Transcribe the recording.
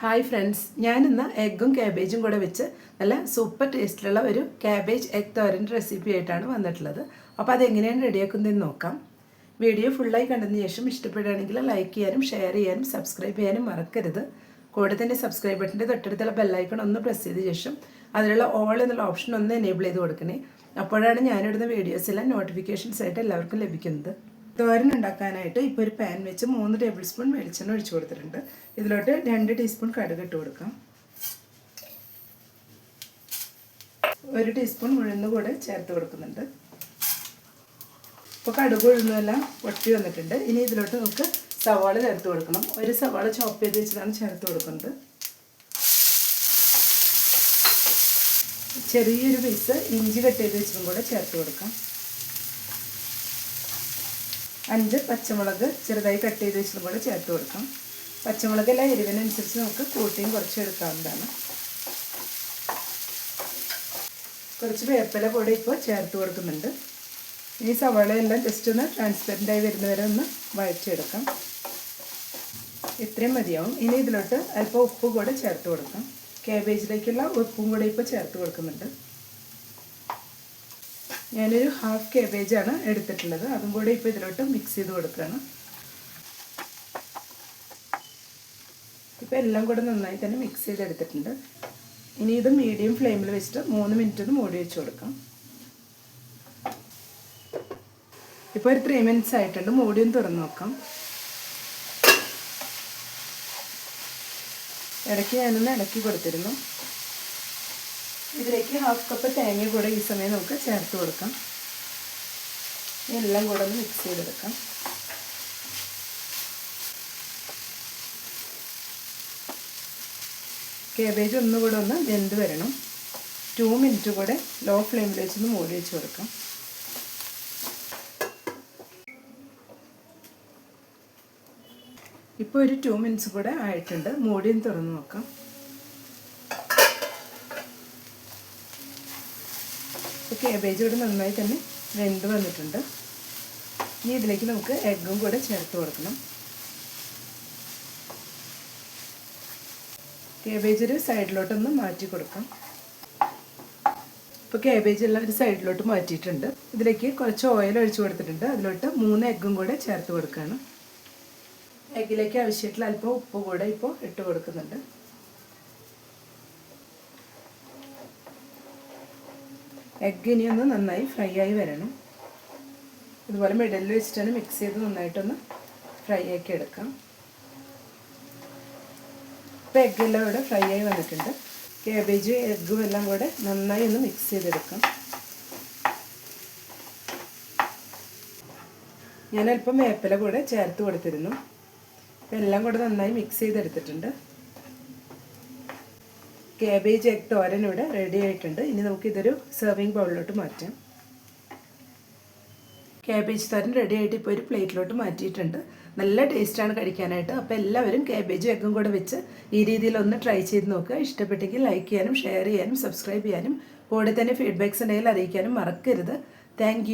Hi friends, ഞാനിന്ന് എഗ്ഗും ക്യാബേജും കൂടെ വെച്ച് നല്ല സൂപ്പർ ടേസ്റ്റിലുള്ള ഒരു ക്യാബേജ് എഗ് തോരൻ റെസിപ്പി ആയിട്ടാണ് വന്നിട്ടുള്ളത്. അപ്പോൾ അതെങ്ങനെയാണ് റെഡിയാക്കുന്നതെന്ന് നോക്കാം. വീഡിയോ ഫുള്ളായി കണ്ടതിന് ശേഷം ഇഷ്ടപ്പെടുകയാണെങ്കിൽ ലൈക്ക് ചെയ്യാനും ഷെയർ ചെയ്യാനും സബ്സ്ക്രൈബ് ചെയ്യാനും മറക്കരുത്. കൂടെ തന്നെ സബ്സ്ക്രൈബ് ബട്ടൻ്റെ തൊട്ടടുത്തുള്ള ബെല്ലൈക്കൺ ഒന്ന് പ്രസ് ചെയ്ത ശേഷം അതിലുള്ള ഓൾ എന്നുള്ള ഓപ്ഷൻ ഒന്ന് എനേബിൾ ചെയ്ത് കൊടുക്കണേ. അപ്പോഴാണ് ഞാനിടുന്ന വീഡിയോസെല്ലാം നോട്ടിഫിക്കേഷൻസ് ആയിട്ട് എല്ലാവർക്കും ലഭിക്കുന്നത്. തോരൻ ഉണ്ടാക്കാനായിട്ട് ഇപ്പോൾ ഒരു പാൻ വെച്ച് 3 ടേബിൾ സ്പൂൺ വെളിച്ചെണ്ണ ഒഴിച്ചു കൊടുത്തിട്ടുണ്ട്. ഇതിലോട്ട് 2 ടീസ്പൂൺ കടുക് ഇട്ട് കൊടുക്കാം. 1 ടീസ്പൂൺ ഉഴുന്ന് കൂടെ ചേർത്ത് കൊടുക്കുന്നുണ്ട്. ഇപ്പോൾ കടുക് ഉഴുന്നെല്ലാം പൊട്ടി വന്നിട്ടുണ്ട്. ഇനി ഇതിലോട്ട് നമുക്ക് സവാള ചേർത്ത് കൊടുക്കണം. ഒരു സവാള ചോപ്പ് ചെയ്ത് വെച്ചതാണ് ചേർത്ത് കൊടുക്കുന്നത്. ചെറിയൊരു പീസ് ഇഞ്ചി കട്ട് ചെയ്ത് വെച്ചതും കൂടെ ചേർത്ത് കൊടുക്കാം. 5 പച്ചമുളക് ചെറുതായി കട്ട് ചെയ്ത് വെച്ചതും കൂടെ ചേർത്ത് കൊടുക്കാം. പച്ചമുളകെല്ലാം എരിവിനനുസരിച്ച് നമുക്ക് കൂട്ടിയും കുറച്ച് എടുക്കാവുന്നതാണ്. കുറച്ച് വേപ്പില കൂടെ ഇപ്പോൾ ചേർത്ത് കൊടുക്കുന്നുണ്ട്. ഈ സവാളയെല്ലാം ജസ്റ്റ് ഒന്ന് ട്രാൻസ്പെറൻ്റായി വരുന്നവരെ ഒന്ന് വഴച്ചെടുക്കാം. ഇത്രയും മതിയാവും. ഇനി ഇതിലോട്ട് അല്പം ഉപ്പ് കൂടെ ചേർത്ത് കൊടുക്കാം. ക്യാബേജിലേക്കുള്ള ഉപ്പും കൂടെ ഇപ്പോൾ ചേർത്ത് കൊടുക്കുന്നുണ്ട്. ഞാനൊരു ഹാഫ് ക്യാബേജാണ് എടുത്തിട്ടുള്ളത്. അതും കൂടെ ഇപ്പോൾ ഇതിലോട്ട് മിക്സ് ചെയ്ത് കൊടുക്കുകയാണ്. ഇപ്പോൾ എല്ലാം കൂടെ നന്നായി തന്നെ മിക്സ് ചെയ്തെടുത്തിട്ടുണ്ട്. ഇനി ഇത് മീഡിയം ഫ്ലെയിമിൽ വെച്ചിട്ട് 3 മിനിറ്റ് ഒന്ന് മൂടി വെച്ച് കൊടുക്കാം. ഇപ്പോൾ ഒരു 3 മിനിറ്റ്സ് ആയിട്ടുണ്ട്. മൂടിയും തുറന്ന് നോക്കാം. ഇടയ്ക്ക് ഞാനൊന്ന് ഇളക്കി കൊടുത്തിരുന്നു. ഇതിലേക്ക് ഹാഫ് കപ്പ് തേങ്ങ കൂടെ ഈ സമയം നമുക്ക് ചേർത്ത് കൊടുക്കാം. എല്ലാം കൂടെ ഒന്ന് മിക്സ് ചെയ്തെടുക്കാം. ക്യാബേജ് ഒന്നുകൂടെ ഒന്ന് വെന്ത് വരണം. 2 മിനിറ്റ് കൂടെ ലോ ഫ്ലെയിമിൽ വെച്ചൊന്ന് മൂടി വെച്ച് കൊടുക്കാം. ഇപ്പോൾ ഒരു 2 മിനിറ്റ്സ് കൂടെ ആയിട്ടുണ്ട്. മൂടിയും തുറന്ന് നോക്കാം. ക്യാബേജ് കൂടെ നന്നായി തന്നെ വെന്ത് വന്നിട്ടുണ്ട്. ഇനി ഇതിലേക്ക് നമുക്ക് എഗ്ഗും കൂടെ ചേർത്ത് കൊടുക്കണം. ക്യാബേജ് ഒരു സൈഡിലോട്ടൊന്ന് മാറ്റി കൊടുക്കാം. ഇപ്പോൾ ക്യാബേജ് എല്ലാം ഒരു സൈഡിലോട്ട് മാറ്റിയിട്ടുണ്ട്. ഇതിലേക്ക് കുറച്ച് ഓയിൽ ഒഴിച്ചു കൊടുത്തിട്ടുണ്ട്. അതിലോട്ട് 3 എഗ്ഗും കൂടെ ചേർത്ത് കൊടുക്കുകയാണ്. എഗ്ഗിലേക്ക് ആവശ്യമായിട്ടുള്ള അല്പം ഉപ്പ് കൂടെ ഇപ്പോൾ ഇട്ട് കൊടുക്കുന്നുണ്ട്. എഗ്ഗ് ഇനി ഒന്ന് നന്നായി ഫ്രൈ ആയി വരണം. ഇതുപോലെ മിഡിലിൽ വെച്ചിട്ടാണ് മിക്സ് ചെയ്ത് നന്നായിട്ടൊന്ന് ഫ്രൈ ആക്കി എടുക്കാം. ഇപ്പോൾ എഗ്ഗെല്ലാം ഇവിടെ ഫ്രൈ ആയി വന്നിട്ടുണ്ട്. ക്യാബേജ് എഗ്ഗും എല്ലാം കൂടെ നന്നായി ഒന്ന് മിക്സ് ചെയ്തെടുക്കാം. ഞാൻ അല്പം വേപ്പില കൂടെ ചേർത്ത് കൊടുത്തിരുന്നു. അപ്പോൾ എല്ലാം കൂടെ നന്നായി മിക്സ് ചെയ്തെടുത്തിട്ടുണ്ട്. ക്യാബേജ് എഗ് തോരൻ ഇവിടെ റെഡി ആയിട്ടുണ്ട്. ഇനി നമുക്കിതൊരു സെർവിങ് ബൗളിലോട്ട് മാറ്റാം. ക്യാബേജ് തോരൻ റെഡി ആയിട്ട് ഇപ്പോൾ ഒരു പ്ലേറ്റിലോട്ട് മാറ്റിയിട്ടുണ്ട്. നല്ല ടേസ്റ്റാണ് കഴിക്കാനായിട്ട്. അപ്പോൾ എല്ലാവരും ക്യാബേജും എഗ്ഗും കൂടെ വെച്ച് ഈ രീതിയിലൊന്ന് ട്രൈ ചെയ്ത് നോക്കുക. ഇഷ്ടപ്പെട്ടെങ്കിൽ ലൈക്ക് ചെയ്യാനും ഷെയർ ചെയ്യാനും സബ്സ്ക്രൈബ് ചെയ്യാനും കൂടെ തന്നെ ഫീഡ്ബാക്ക്സ് ഉണ്ടെങ്കിൽ അറിയിക്കാനും മറക്കരുത്. താങ്ക്